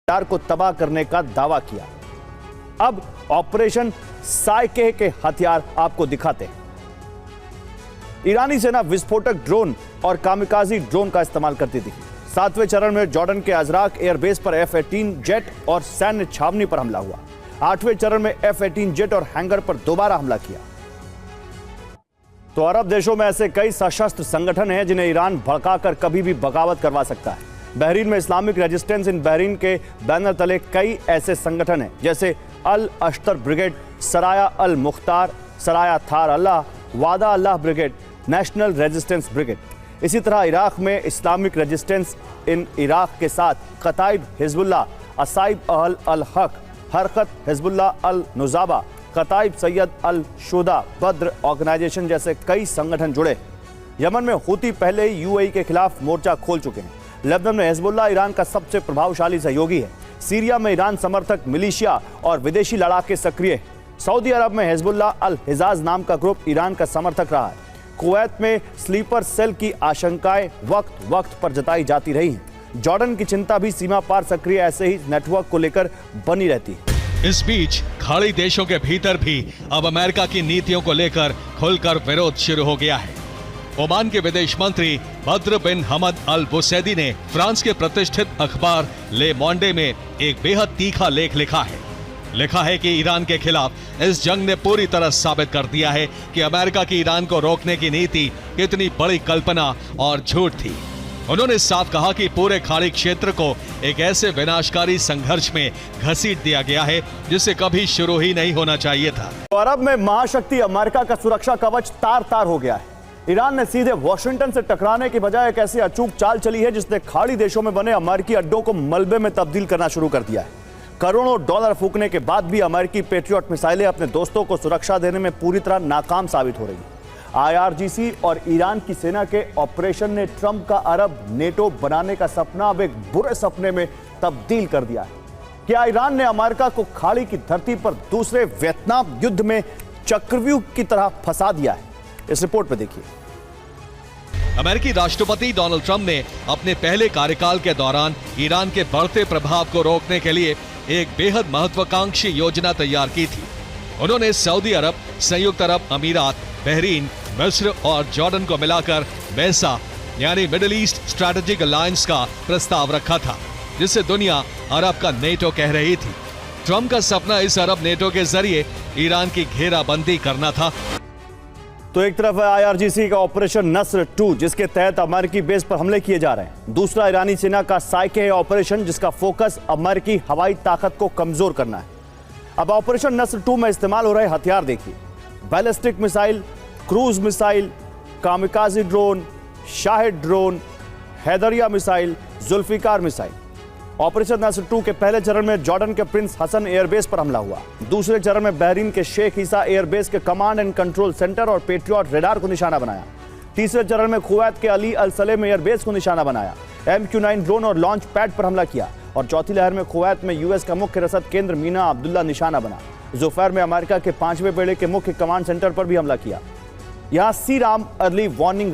Radar को तबाह करने का दावा किया। अब ऑपरेशन साइके के हथियार आपको दिखाते हैं। ईरानी सेना विस्फोटक ड्रोन और कामिकाजी ड्रोन का इस्तेमाल करती थी। 7वें चरण में जॉर्डन के अजराक एयरबेस पर F-18 जेट और सैन्य छावनी पर हमला हुआ। 8वें चरण में F-18 जेट और हैंगर पर दोबारा हमला किया। तो अरब देशों में ऐसे कई सशस्त्र संगठन हैं जिन्हें ईरान भड़काकर कभी भी बगावत करवा सकता है। बहरीन में इस्लामिक रेजिस्टेंस इन बहरीन के बैनर तले कई ऐसे संगठन हैं, जैसे अल अश्तर ब्रिगेड, सराया अल मुख्तार, सराया थार अल्लाह, वादा अल्लाह ब्रिगेड, नेशनल रेजिस्टेंस ब्रिगेड। इसी तरह इराक में इस्लामिक रेजिस्टेंस इन इराक के साथ कताइब हिजबुल्लाह, असाइब अहल अल हक, हरकत हिजबुल्लाह अल नुजाबा, कताइब सैयद अल शुदा बद्र ऑर्गेनाइजेशन जैसे कई संगठन जुड़े। यमन में हुती पहले ही UAE के खिलाफ मोर्चा खोल चुके हैं। लेबनान में हिजबुल्लाह ईरान का सबसे प्रभावशाली सहयोगी है। सीरिया में ईरान समर्थक मिलिशिया और विदेशी लड़ाके सक्रिय हैं। सऊदी अरब में हिजबुल्लाह अल हिजाज नाम का ग्रुप ईरान का समर्थक रहा है। कुवैत में स्लीपर सेल की आशंकाएं वक्त वक्त पर जताई जाती रही हैं। जॉर्डन की चिंता भी सीमा पार सक्रिय ऐसे ही नेटवर्क को लेकर बनी रहती है। इस बीच खाड़ी देशों के भीतर भी अब अमेरिका की नीतियों को लेकर खुलकर विरोध शुरू हो गया है। ओमान के विदेश मंत्री बद्र बिन हमद अल बुसैदी ने फ्रांस के प्रतिष्ठित अखबार ले मोंडे में एक बेहद तीखा लेख लिखा है कि ईरान के खिलाफ इस जंग ने पूरी तरह साबित कर दिया है कि अमेरिका की ईरान को रोकने की नीति कितनी बड़ी कल्पना और झूठ थी। उन्होंने साफ कहा कि पूरे खाड़ी क्षेत्र को एक ऐसे विनाशकारी संघर्ष में घसीट दिया गया है जिसे कभी शुरू ही नहीं होना चाहिए था। तो अरब में महाशक्ति अमेरिका का सुरक्षा कवच तार तार हो गया है। ईरान ने सीधे वॉशिंगटन से टकराने की बजाय एक ऐसी अचूक चाल चली है जिसने खाड़ी देशों में बने अमेरिकी अड्डों को मलबे में तब्दील करना शुरू कर दिया है। करोड़ों डॉलर फूकने के बाद भी अमेरिकी पेट्रियट मिसाइलें अपने दोस्तों को सुरक्षा देने में पूरी तरह नाकाम साबित हो रही हैं। IRGC और ईरान की सेना के ऑपरेशन ने ट्रंप का अरब नेटो बनाने का सपना अब एक बुरे सपने में तब्दील कर दिया है। क्या ईरान ने अमेरिका को खाड़ी की धरती पर दूसरे वियतनाम युद्ध में चक्रव्यूह की तरह फंसा दिया है? इस रिपोर्ट में देखिए। अमेरिकी राष्ट्रपति डोनाल्ड ट्रंप ने अपने पहले कार्यकाल के दौरान ईरान के बढ़ते प्रभाव को रोकने के लिए एक बेहद महत्वाकांक्षी योजना तैयार की थी। उन्होंने सऊदी अरब, संयुक्त अरब अमीरात, बहरीन, मिस्र और जॉर्डन को मिलाकर मेसा यानी मिडिल ईस्ट स्ट्रैटेजिक अलायंस का प्रस्ताव रखा था, जिसे दुनिया अरब का नेटो कह रही थी। ट्रंप का सपना इस अरब नेटो के जरिए ईरान की घेराबंदी करना था। तो एक तरफ है IRGC का ऑपरेशन नस्र 2 जिसके तहत अमेरिकी बेस पर हमले किए जा रहे हैं। दूसरा ईरानी सेना का साइके ऑपरेशन जिसका फोकस अमेरिकी हवाई ताकत को कमजोर करना है। अब ऑपरेशन नस्र 2 में इस्तेमाल हो रहे हथियार देखिए। Ballistic missile, cruise missile, kamikaze drone, Shahed drone, हैदरिया मिसाइल, जुल्फिकार मिसाइल। ऑपरेशन नस्र 2 के पहले चरण में जॉर्डन के प्रिंस हसन एयरबेस पर हमला हुआ। दूसरे चरण में बहरीन के शेख ईसा एयरबेस के कमांड एंड कंट्रोल सेंटर और पेट्रियट रडार को निशाना बनाया। तीसरे चरण में कुवैत के अली अल सलेम एयरबेस को निशाना बनाया। MQ-9 ड्रोन और लॉन्च पैड पर हमला किया। और चौथी लहर में कुवैत में US का मुख्य रसद केंद्र मीना अब्दुल्ला निशाना बना। जुफैर में अमेरिका के 5वें बेड़े के मुख्य कमांड सेंटर पर भी हमला किया। यहाँ सी राम अर्ली वार्निंग